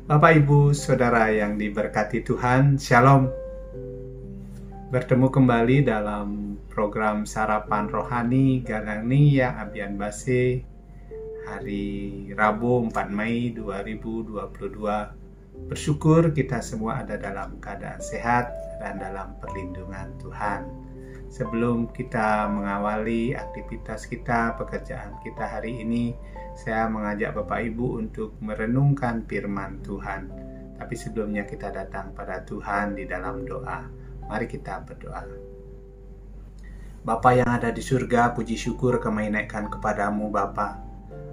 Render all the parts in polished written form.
Bapak, Ibu, Saudara yang diberkati Tuhan, Shalom. Bertemu kembali dalam program Sarapan Rohani Galania Abian Base hari Rabu 4 Mei 2022. Bersyukur kita semua ada dalam keadaan sehat dan dalam perlindungan Tuhan. Sebelum kita mengawali aktivitas kita, pekerjaan kita hari ini, saya mengajak Bapak Ibu untuk merenungkan firman Tuhan. Tapi sebelumnya kita datang pada Tuhan di dalam doa. Mari kita berdoa. Bapa yang ada di surga, puji syukur kami naikkan kepadamu Bapa.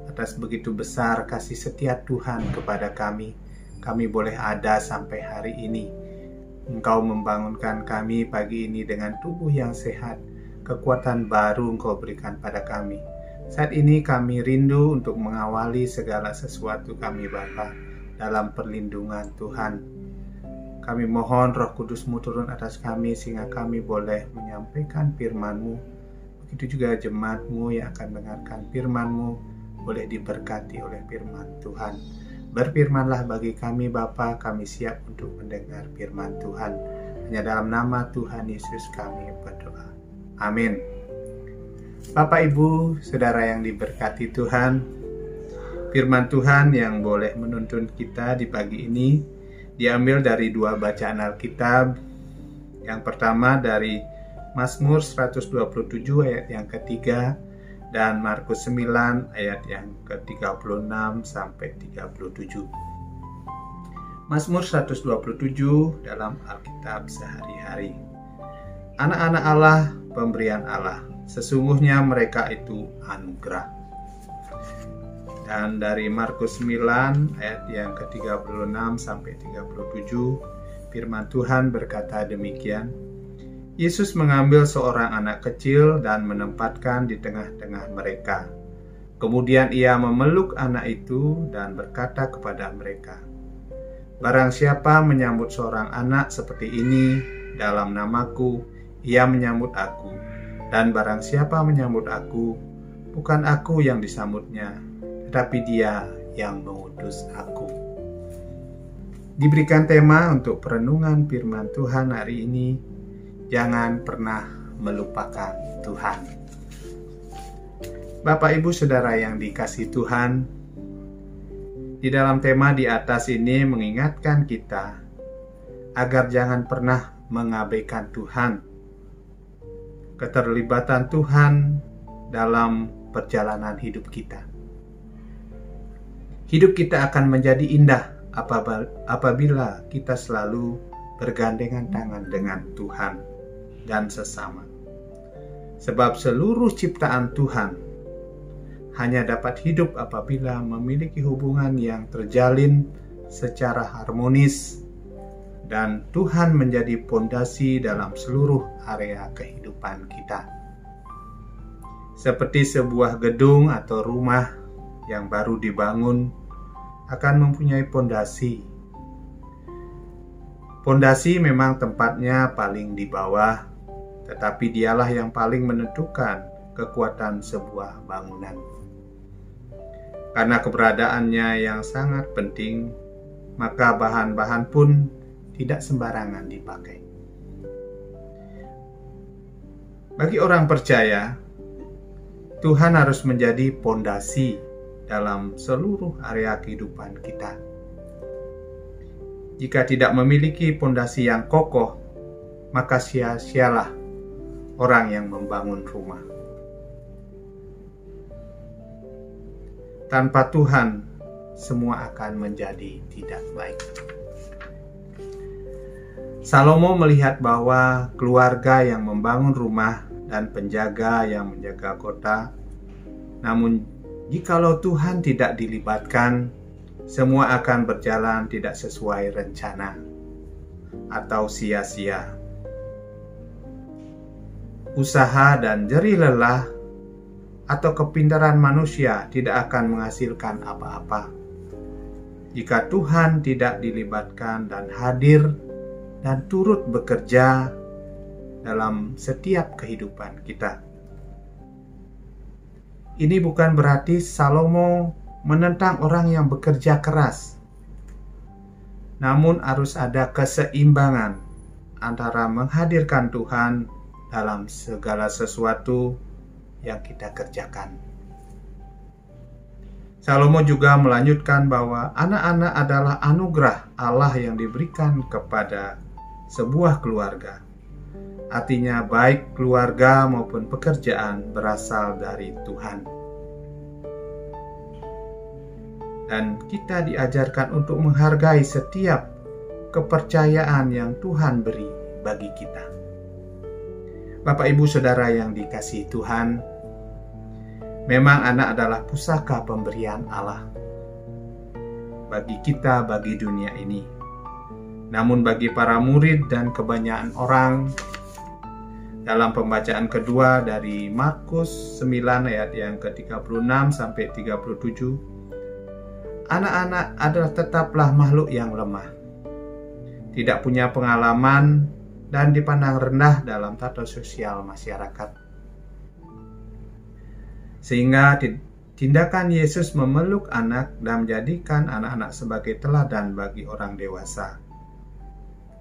Atas begitu besar kasih setia Tuhan kepada kami. Kami boleh ada sampai hari ini. Engkau membangunkan kami pagi ini dengan tubuh yang sehat. Kekuatan baru Engkau berikan pada kami. Saat ini kami rindu untuk mengawali segala sesuatu kami Bapa dalam perlindungan Tuhan. Kami mohon Roh Kudus-Mu turun atas kami sehingga kami boleh menyampaikan firman-Mu. Begitu juga jemaat-Mu yang akan mendengarkan firman-Mu boleh diberkati oleh firman Tuhan. Berfirmanlah bagi kami Bapa, kami siap untuk mendengar firman Tuhan. Hanya dalam nama Tuhan Yesus kami berdoa. Amin. Bapak, Ibu, Saudara yang diberkati Tuhan, firman Tuhan yang boleh menuntun kita di pagi ini diambil dari dua bacaan Alkitab. Yang pertama dari Mazmur 127 ayat yang ketiga dan Markus 9 ayat yang ke-36 sampai 37. Mazmur 127 dalam Alkitab sehari-hari. Anak-anak Allah, pemberian Allah, sesungguhnya mereka itu anugerah. Dan dari Markus 9 ayat yang ke-36 sampai 37, firman Tuhan berkata demikian. Yesus mengambil seorang anak kecil dan menempatkan di tengah-tengah mereka. Kemudian ia memeluk anak itu dan berkata kepada mereka, "Barang siapa menyambut seorang anak seperti ini dalam namaku, ia menyambut aku. Dan barang siapa menyambut aku, bukan aku yang disambutnya, tetapi dia yang mengutus aku." Diberikan tema untuk perenungan firman Tuhan hari ini, jangan pernah melupakan Tuhan. Bapak, Ibu, Saudara yang dikasihi Tuhan, di dalam tema di atas ini mengingatkan kita agar jangan pernah mengabaikan Tuhan. Keterlibatan Tuhan dalam perjalanan hidup kita. Hidup kita akan menjadi indah apabila kita selalu bergandengan tangan dengan Tuhan dan sesama. Sebab seluruh ciptaan Tuhan hanya dapat hidup apabila memiliki hubungan yang terjalin secara harmonis dan Tuhan menjadi pondasi dalam seluruh area kehidupan kita. Seperti sebuah gedung atau rumah yang baru dibangun akan mempunyai pondasi. Pondasi memang tempatnya paling di bawah, tetapi dialah yang paling menentukan kekuatan sebuah bangunan. Karena keberadaannya yang sangat penting, maka bahan-bahan pun tidak sembarangan dipakai. Bagi orang percaya, Tuhan harus menjadi pondasi dalam seluruh area kehidupan kita. Jika tidak memiliki pondasi yang kokoh, maka sia-sialah orang yang membangun rumah. Tanpa Tuhan, semua akan menjadi tidak baik. Salomo melihat bahwa keluarga yang membangun rumah dan penjaga yang menjaga kota, namun jikalau Tuhan tidak dilibatkan, semua akan berjalan tidak sesuai rencana atau sia-sia. Usaha dan jerih lelah atau kepintaran manusia tidak akan menghasilkan apa-apa jika Tuhan tidak dilibatkan dan hadir dan turut bekerja dalam setiap kehidupan kita. Ini bukan berarti Salomo menentang orang yang bekerja keras. Namun harus ada keseimbangan antara menghadirkan Tuhan dalam segala sesuatu yang kita kerjakan. Salomo juga melanjutkan bahwa anak-anak adalah anugerah Allah yang diberikan kepada sebuah keluarga. Artinya baik keluarga maupun pekerjaan berasal dari Tuhan. Dan kita diajarkan untuk menghargai setiap kepercayaan yang Tuhan beri bagi kita. Bapak, Ibu, Saudara yang dikasihi Tuhan, memang anak adalah pusaka pemberian Allah bagi kita, bagi dunia ini. Namun bagi para murid dan kebanyakan orang, dalam pembacaan kedua dari Markus 9 ayat yang ke-36 sampai 37, anak-anak adalah tetaplah makhluk yang lemah, tidak punya pengalaman dan dipandang rendah dalam tata sosial masyarakat. Sehingga tindakan Yesus memeluk anak dan menjadikan anak-anak sebagai teladan bagi orang dewasa.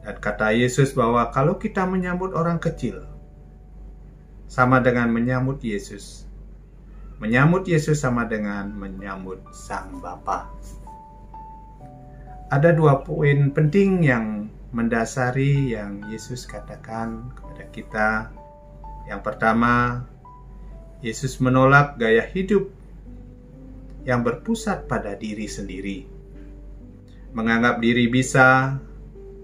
Dan kata Yesus bahwa kalau kita menyambut orang kecil, sama dengan menyambut Yesus. Menyambut Yesus sama dengan menyambut Sang Bapa. Ada 2 poin penting yang mendasari yang Yesus katakan kepada kita. Yang pertama, Yesus menolak gaya hidup yang berpusat pada diri sendiri. Menganggap diri bisa,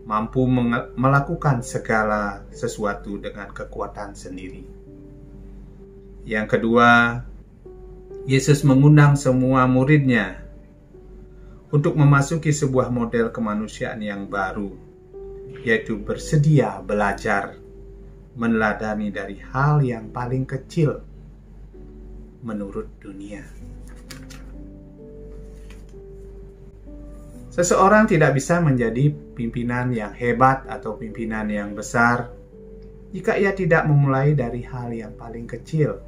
mampu melakukan segala sesuatu dengan kekuatan sendiri. Yang kedua, Yesus mengundang semua muridnya untuk memasuki sebuah model kemanusiaan yang baru, yaitu bersedia belajar, meneladani dari hal yang paling kecil menurut dunia. Seseorang tidak bisa menjadi pimpinan yang hebat atau pimpinan yang besar jika ia tidak memulai dari hal yang paling kecil,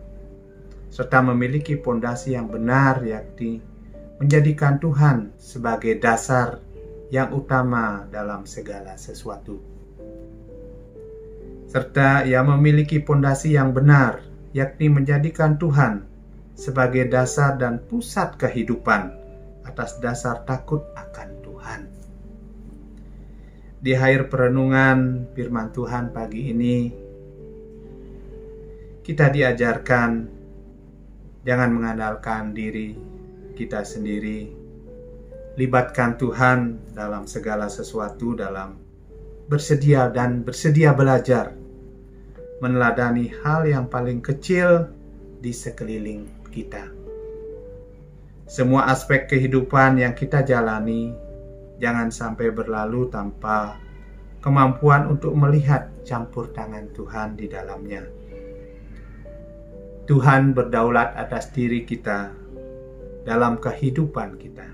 serta memiliki pondasi yang benar, yakni menjadikan Tuhan sebagai dasar yang utama dalam segala sesuatu. Serta ia memiliki pondasi yang benar, yakni menjadikan Tuhan sebagai dasar dan pusat kehidupan atas dasar takut akan Tuhan. Di akhir perenungan firman Tuhan pagi ini, kita diajarkan jangan mengandalkan diri kita sendiri. Libatkan Tuhan dalam segala sesuatu, dalam bersedia belajar, meneladani hal yang paling kecil di sekeliling kita. Semua aspek kehidupan yang kita jalani jangan sampai berlalu tanpa kemampuan untuk melihat campur tangan Tuhan di dalamnya. Tuhan berdaulat atas diri kita dalam kehidupan kita.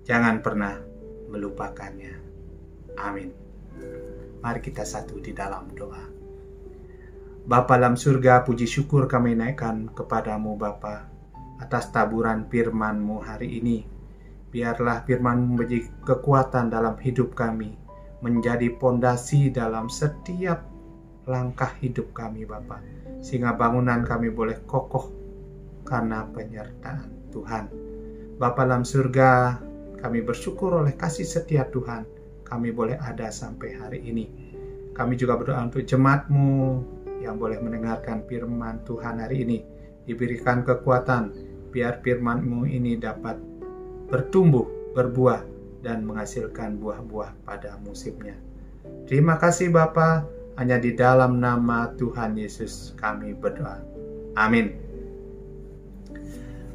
Jangan pernah melupakannya. Amin. Mari kita satu di dalam doa. Bapa dalam surga, puji syukur kami naikkan kepadamu Bapa atas taburan firman-Mu hari ini. Biarlah firman-Mu menjadi kekuatan dalam hidup kami, menjadi pondasi dalam setiap langkah hidup kami Bapa, sehingga bangunan kami boleh kokoh karena penyertaan Tuhan. Bapa dalam surga, kami bersyukur oleh kasih setia Tuhan, kami boleh ada sampai hari ini. Kami juga berdoa untuk jemaat-Mu yang boleh mendengarkan firman Tuhan hari ini, diberikan kekuatan, biar firman-Mu ini dapat bertumbuh, berbuah, dan menghasilkan buah-buah pada musimnya. Terima kasih Bapa, hanya di dalam nama Tuhan Yesus kami berdoa. Amin.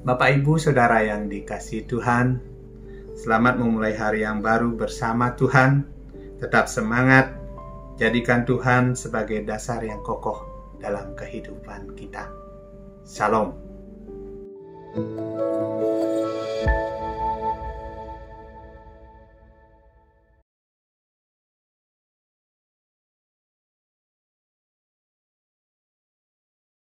Bapak, Ibu, Saudara yang dikasihi Tuhan, selamat memulai hari yang baru bersama Tuhan. Tetap semangat, jadikan Tuhan sebagai dasar yang kokoh dalam kehidupan kita. Shalom.